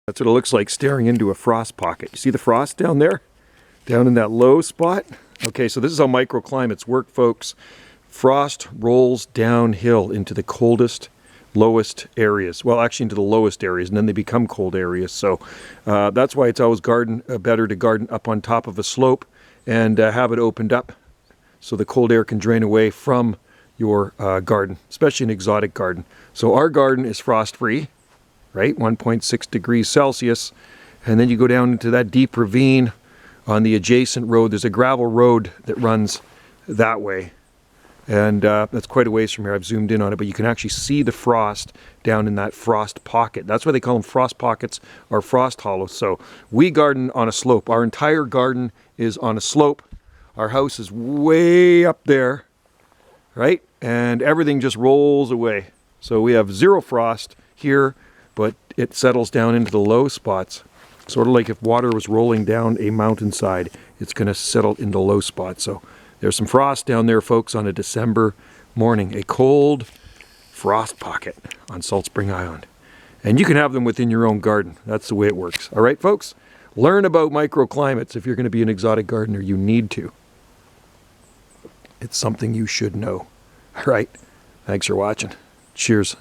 That's what it looks like staring into a frost pocket. You see the frost down there? Down in that low spot? Okay, so this is how microclimates work, folks. Frost rolls downhill into the coldest, lowest areas. Well, actually into the lowest areas, and then they become cold areas. So that's why it's always better to garden up on top of a slope and have it opened up so the cold air can drain away from your garden, especially an exotic garden. So our garden is frost-free, right? 1.6 degrees Celsius. And then you go down into that deep ravine on the adjacent road. There's a gravel road that runs that way. And that's quite a ways from here. I've zoomed in on it, but you can actually see the frost down in that frost pocket. That's why they call them frost pockets or frost hollows. So we garden on a slope. Our entire garden is on a slope. Our house is way up there, right? And everything just rolls away. So we have zero frost here, but it settles down into the low spots. Sort of like if water was rolling down a mountainside, it's going to settle into low spots. So there's some frost down there, folks, on a December morning. A cold frost pocket on Salt Spring Island. And you can have them within your own garden. That's the way it works. All right, folks? Learn about microclimates if you're going to be an exotic gardener. You need to. It's something you should know. All right. Thanks for watching. Cheers.